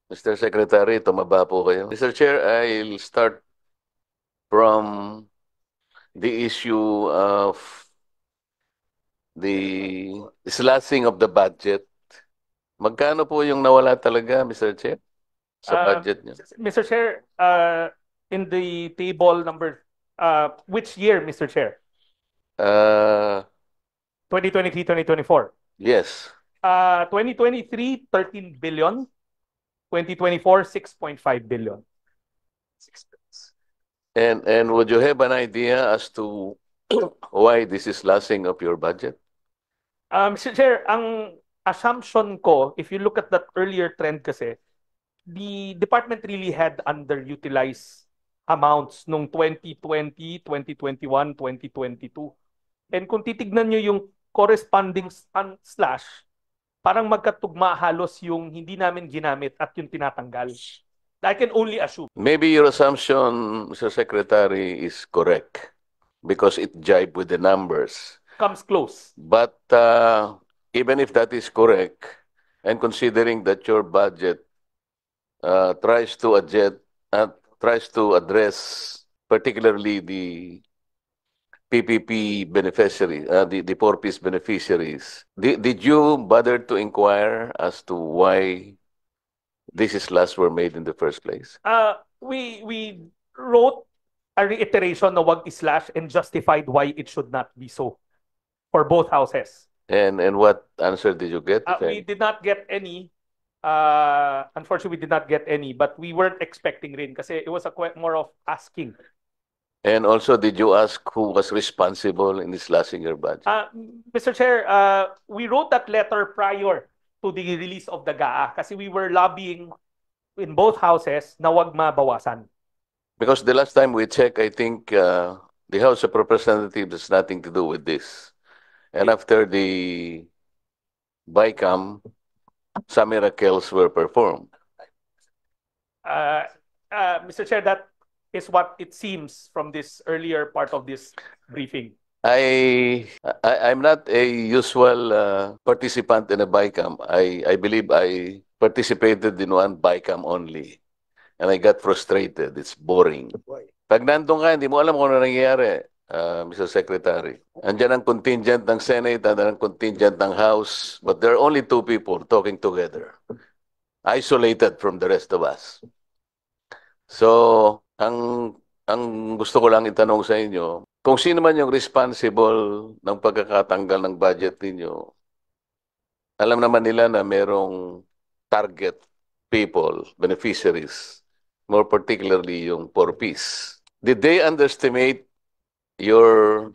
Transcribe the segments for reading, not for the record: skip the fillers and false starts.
Mr. Secretary, tumaba po kayo. Mr. Chair, I'll start from the issue of the slashing of the budget. Magkano po yung nawala talaga, Mr. Chair, sa budget niyo? Mr. Chair, in the table number, which year, Mr. Chair? Uh, 2023, 2024. yes. 2023, 13 billion. 2024, 6.5 billion. And would you have an idea as to why this is slashing of your budget? Mr. Chair, ang assumption ko, if you look at that earlier trend kasi, the department really had underutilized amounts nung 2020, 2021, 2022. And kung titignan nyo yung corresponding slash, parang magkatugma halos yung hindi namin ginamit at yung tinatanggal. I can only assume. Maybe your assumption, Mr. Secretary, is correct because it jibed with the numbers. Comes close. But even if that is correct, and considering that your budget tries to address particularly the PPP beneficiary, the poor piece beneficiaries, did you bother to inquire as to why these slash were made in the first place? We wrote a reiteration na wag slash and justified why it should not be so for both houses. And what answer did you get? We did not get any. Unfortunately, we did not get any, but we weren't expecting rin kasi it was more of asking. And also, did you ask who was responsible in slashing your budget? Mr. Chair, we wrote that letter prior to the release of the GAA kasi we were lobbying in both houses na wag mabawasan. Because the last time we checked, I think the House of Representatives has nothing to do with this. And after the BICAM, some miracles were performed. Mr. Chair, that is what it seems from this earlier part of this briefing. I'm not a usual participant in a BICAM. I believe I participated in one BICAM only. And I got frustrated. It's boring. Pag nandun ka, hindi mo alam kung ano nangyayari, Mr. Secretary. Andiyan ang contingent ng Senate, andiyan ang contingent ng House, but there are only two people talking together, isolated from the rest of us. So, ang gusto ko lang itanong sa inyo, kung sino man yung responsible ng pagkakatanggal ng budget ninyo, alam naman nila na merong target people, beneficiaries, more particularly yung poor piece. Did they underestimate your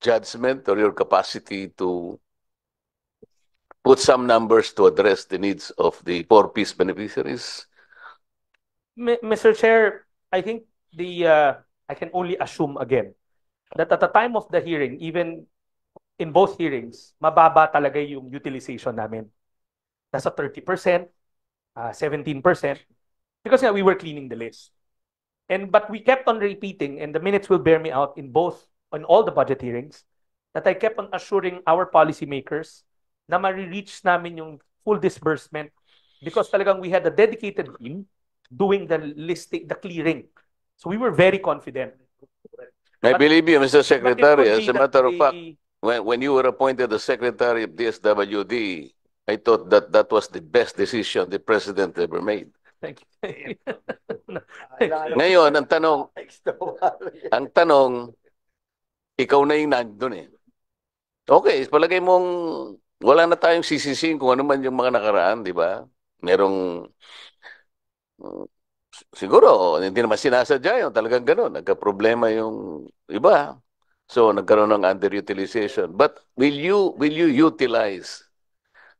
judgment or your capacity to put some numbers to address the needs of the poor piece beneficiaries? Mr. Chair, I think I can only assume again that at the time of the hearing, even in both hearings, mababa talaga yung utilization namin. Nasa 30%, 17%, because we were cleaning the list. But we kept on repeating, and the minutes will bear me out in all the budget hearings, that I kept on assuring our policymakers na ma-reach namin yung full disbursement because talagang we had a dedicated team doing the listing, the clearing. So we were very confident. I believe you, Mr. Secretary. As a matter of fact, when you were appointed as Secretary of DSWD, I thought that that was the best decision the President ever made. Thank you. Ngayon, ang tanong, ikaw na yung nandun eh. Okay, palagay mong wala na tayong sisisihin kung ano man yung mga nakaraan, di ba? Merong, siguro, hindi naman sinasadya yun, talagang gano'n. Nagka-problema yung iba. So, nagkaroon ng underutilization. But will you utilize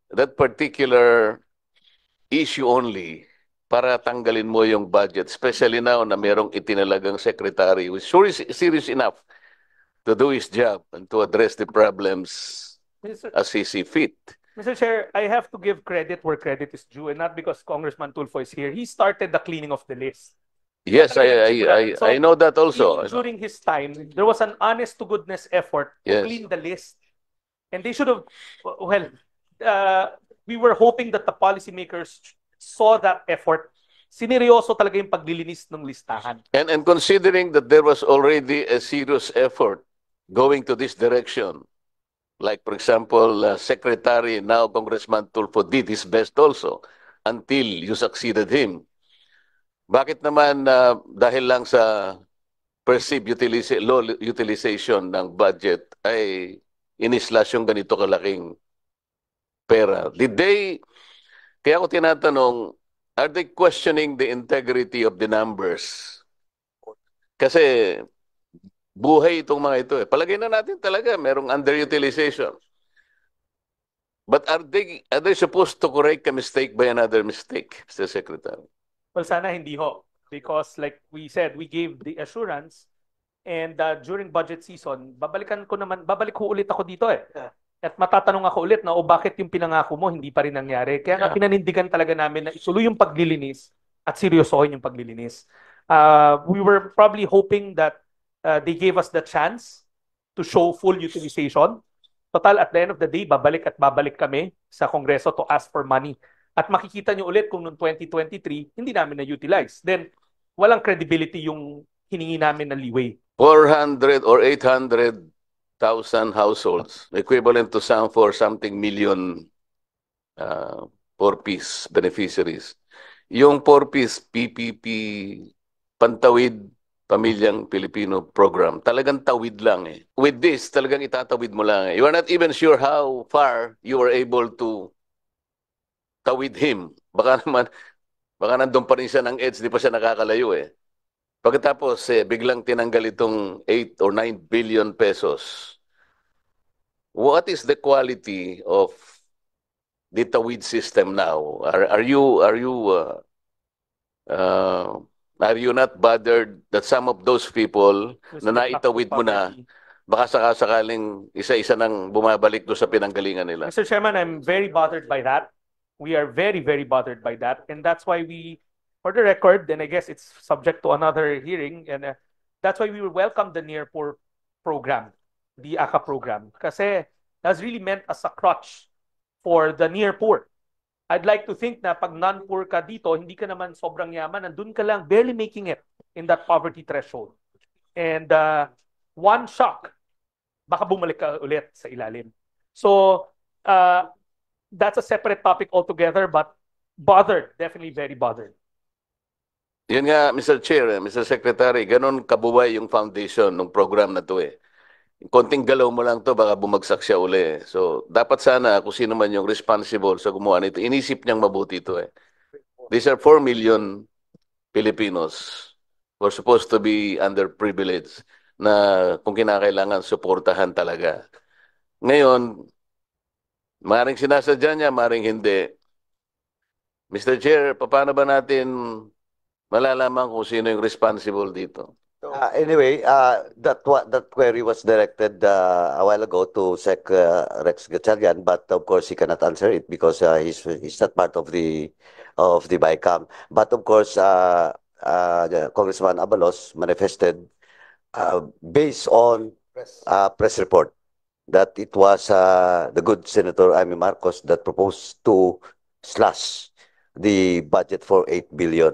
that particular issue only para tanggalin mo yung budget, especially now na merong itinalagang secretary who is serious enough to do his job and to address the problems as he see fit? Mr. Chair, I have to give credit where credit is due, and not because Congressman Tulfo is here. He started the cleaning of the list. Yes, I know that also. During his time, there was an honest to goodness effort to clean the list. And they should have, we were hoping that the policymakers saw that effort. Sineryoso talaga yung paglilinis ng listahan. And considering that there was already a serious effort going to this direction, like for example, Secretary, now Congressman Tulfo did his best also until you succeeded him. Bakit naman dahil lang sa perceived low utilization ng budget ay inislash yung ganito kalaking pera? Kaya ako tinatanong, are they questioning the integrity of the numbers? Kasi buhay itong mga ito eh. Palagay na natin talaga merong underutilization. But are they supposed to correct a mistake by another mistake, Mr. Secretary? Well, sana hindi ho. Because like we said, we gave the assurance and during budget season, babalik ho ulit ako dito eh. At matatanong ako ulit na bakit yung pinangako mo hindi pa rin nangyari. Kaya nga pinanindigan talaga namin na ituloy yung paglilinis at seryosohin yung paglilinis. We were probably hoping that they gave us the chance to show full utilization. Total, at the end of the day, babalik kami sa Kongreso to ask for money. At makikita nyo ulit kung noong 2023, hindi namin na-utilize. Then, walang credibility yung hiningi namin na leeway. 400 or 800,000 households, equivalent to something million 4-piece beneficiaries. Yung 4-piece PPP Pantawid Pamilyang Pilipino program, talagang tawid lang eh. With this, talagang itatawid mo lang eh. You are not even sure how far you were able to tawid him. Baka nandun pa rin siya ng EDSA, di pa siya nakakalayo eh. Pagkatapos, biglang tinanggal itong 8 or 9 billion pesos. What is the quality of the tawid system now? Are you not bothered that some of those people na naitawid mo na, baka sakaling isa-isa nang bumabalik doon sa pinanggalingan nila? Mr. Chairman, I'm very bothered by that. We are very, very bothered by that. And that's why for the record, and I guess it's subject to another hearing, and that's why we will welcome the Near Poor program, the ACA program, kasi that's really meant as a crutch for the near poor. I'd like to think na pag non-poor ka dito, hindi ka naman sobrang yaman, nandun ka lang, barely making it in that poverty threshold. And one shock, baka bumalik ka ulit sa ilalim. So, that's a separate topic altogether, but bothered, definitely very bothered. Yun nga, Mr. Chair, Mr. Secretary, ganun kabuway yung foundation ng program na to eh. Konting galaw mo lang to, baka bumagsak siya uli. So, dapat sana kung sino man yung responsible sa gumawa nito, inisip niyang mabuti ito eh. These are 4 million Filipinos who are supposed to be underprivileged na kung kinakailangan suportahan talaga. Ngayon, maring sinasadya niya, maring hindi. Mr. Chair, paano ba natin malalaman kung sino yung responsible dito? Anyway, that query was directed a while ago to Sec Rex Gatchalian, but of course he cannot answer it because he's not part of the BICAM. But of course, Congressman Abalos manifested based on press report that it was the good Senator Amy Marcos that proposed to slash the budget for 8 billion.